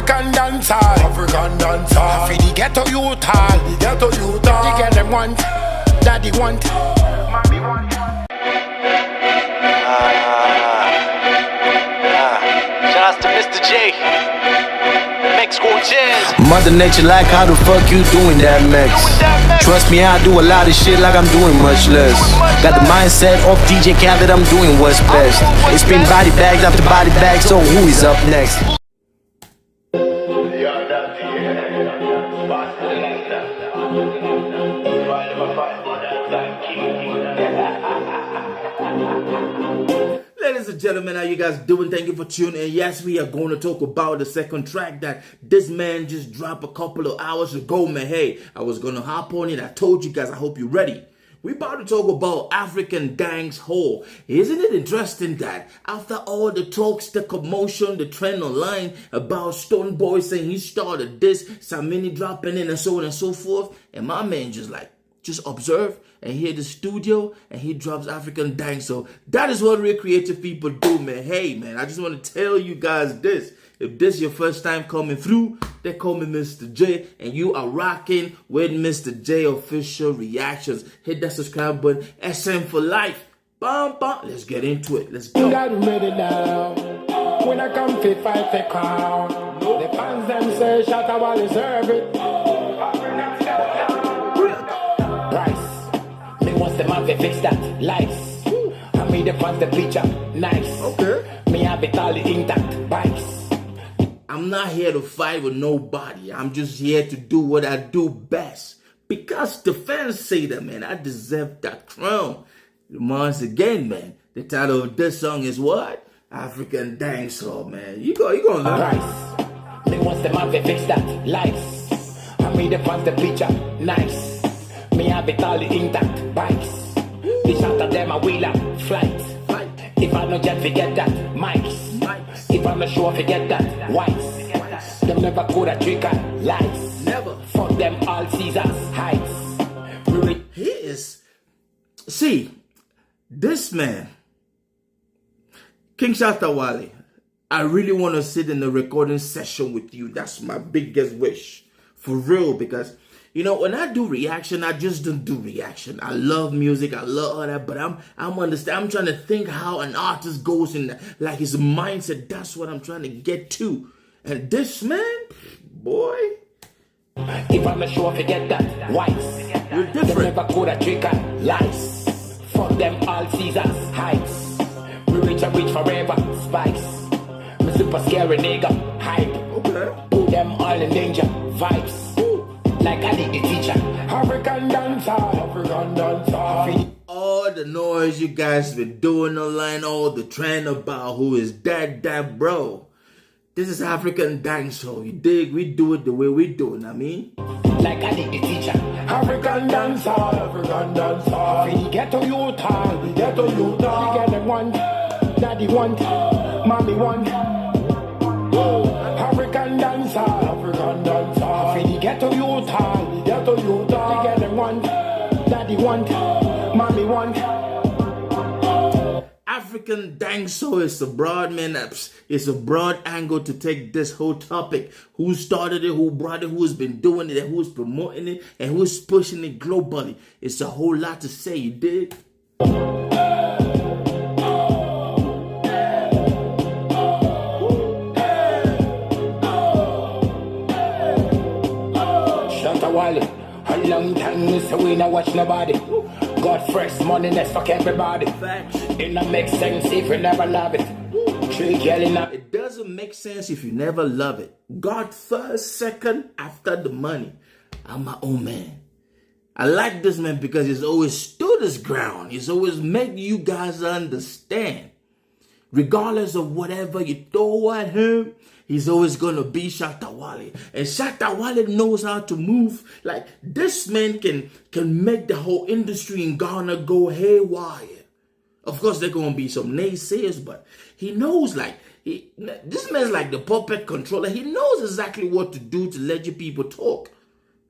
African dancehall, African dancehall. For the ghetto youth all, the ghetto youth all. The girl them want, daddy want, mommy want. Shout out to MisterJaay. Mother Nature like, how the fuck you doing that, Max? Trust me, I do a lot of shit like I'm doing much less. Got the mindset of DJ Khaled, I'm doing what's best. It's been body bags after body bags, so who is up next? Ladies and gentlemen, how you guys doing? Thank you for tuning in. Yes, we are going to talk about the second track that this man just dropped a couple of hours ago, man. Hey, I was going to hop on it. I told you guys, I hope you're ready. We about to talk about African Dancehall. Isn't it interesting that after all the talks, the commotion, the trend online about Stone Boy saying he started this, Samini dropping in and so on and so forth, and my man just observe and hear the studio and he drops African Dancehall. That is what real creative people do, man. Hey, man, I just want to tell you guys this. If this is your first time coming through, they call me Mr. J, and you are rocking with MisterJaay Official Reactions. Hit that subscribe button. SM for life. Bam, bam. Let's get into it. Let's go. Got ready now. When I come to fight the crown, the fans them say Shatta Wale serve it. Rice, me wants the man to fix that. Lights, I made the fans the picture nice. Okay. Me have it all intact. Bikes. I'm not here to fight with nobody. I'm just here to do what I do best. Because the fans say that, man, I deserve that crown. Once again, man, the title of this song is what? African Dancehall, man. You gonna learn. Rice, me wants the man to fix that. Lights, I made the fans the picture nice. Me have it all intact. Bikes, the shot of them a wheel up. Flight. If I no jet, forget that. Mics. If I'm not sure, forget that. Whites. Them never could a trick and lies. Never. Fuck them all Caesar's heights. He is. See, this man, King Shatta Wale, I really want to sit in the recording session with you. That's my biggest wish. For real, because you know, when I do reaction, I just don't do reaction. I love music, I love all that, but I'm trying to think how an artist goes in, like his mindset. That's what I'm trying to get to. And this man, boy. If I'm not sure, forget that. Whites. You're different. They never could a trick and lies. Fuck them all Caesar's heights. We rich and rich forever. Spikes. Me super scary nigga. Hype. Okay. Put them all in danger. Vibes. Like I need the teacher. African dancehall, African dancehall. All the noise you guys been doing online, all the trend about who is that bro. This is African dancehall. You dig? We do it the way we do it. I mean, like I need the teacher. African dancehall, African dancehall. We get to youth hall, we get to youth hall. We get them one, daddy want, mommy want. African dancehall, African dancehall. We get to youth hall, we get to youth hall. We get them one, daddy want, mommy want. African dancehall is a broad, man. It's a broad angle to take this whole topic. Who started it, who brought it, who's been doing it, and who's promoting it, and who's pushing it globally. It's a whole lot to say, you dig? Shatta Wale, a long time we say we not watch nobody. God first, money next, fuck everybody. Facts. It not make sense if you never love it. It doesn't make sense if you never love it. God first, second, after the money. I'm my own man. I like this man because he's always stood his ground. He's always made you guys understand. Regardless of whatever you throw at him, he's always going to be Shatta Wale. And Shatta Wale knows how to move. Like, this man can make the whole industry in Ghana go haywire. Of course, there going to be some naysayers, but he knows, like, this man's like the puppet controller. He knows exactly what to do to let you people talk.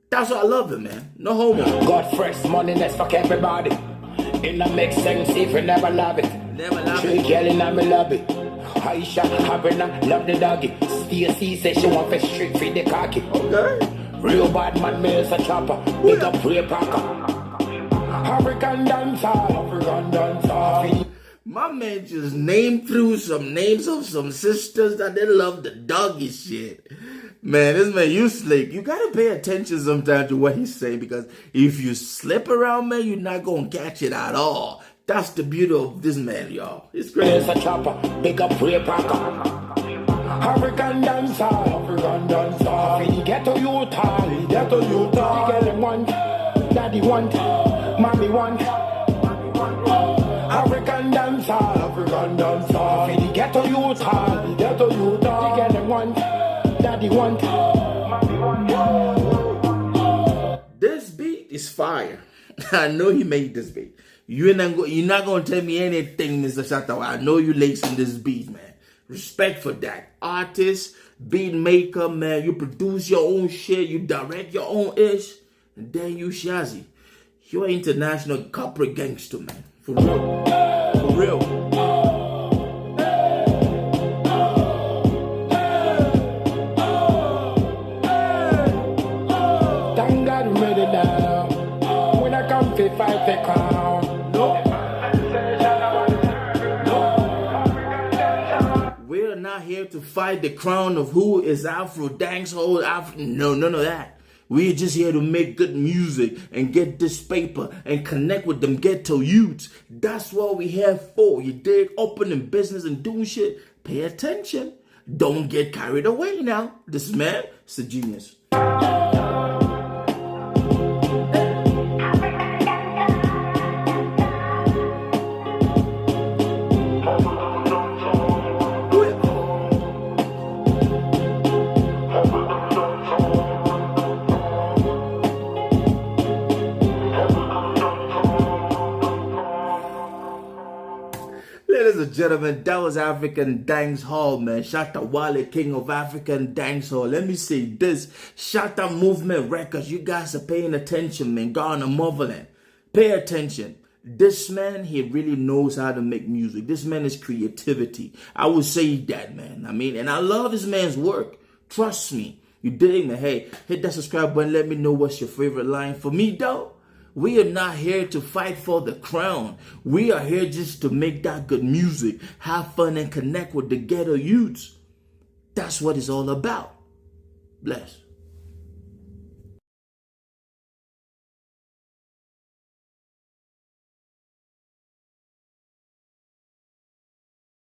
That's why I love him, man. No homo. God first, money next, fuck everybody. It not make sense if you never love it. Never love it. Girl in me love it. Aisha, Habrina, love the doggy. Stacy say she want to straight feed the khaki. Okay. Real bad man, me is a chopper. Big up Ray Parker. African dancer, African dancer. My man just named through some names of some sisters that they love the doggy shit. Man, this man, you slick. You gotta pay attention sometimes to what he's saying, because if you slip around, man, you're not gonna catch it at all. That's the beauty of this man, y'all. It's great. It's a chopper, big up Ray Parker. African dancer, African dancer. For the ghetto youth, the ghetto youth. The girl them want, daddy want, mommy want. African dancer, African dancer. For the ghetto youth, the ghetto youth. The girl them want, daddy want, mommy want. This beat is fire. I know he made this beat. You're not gonna tell me anything, Mr. Shatta Wale. I know you lacing this beat, man. Respect for that. Artist, beat maker, man. You produce your own shit. You direct your own ish. And then you shazzy. You're an international corporate gangster, man. For real. For real. Thank God I'm ready now. When I come to fight the crown. We're not here to fight the crown of who is Afro dancehall. No, none of that. We're just here to make good music and get this paper and connect with them ghetto youths. That's what we here for. You dig? Opening business and doing shit. Pay attention. Don't get carried away now. This man is a genius. Ladies and gentlemen, that was African Dancehall, man. Shatta Wale, king of African Dancehall. Let me say this. Shatta Movement Records, you guys are paying attention, man. Ghana, Motherland. Pay attention. This man, he really knows how to make music. This man is creativity. I would say that, man. I mean, and I love this man's work. Trust me. You dig me? Hey, hit that subscribe button. Let me know what's your favorite line. For me, though, we are not here to fight for the crown. We are here just to make that good music, have fun, and connect with the ghetto youths. That's what it's all about. Bless.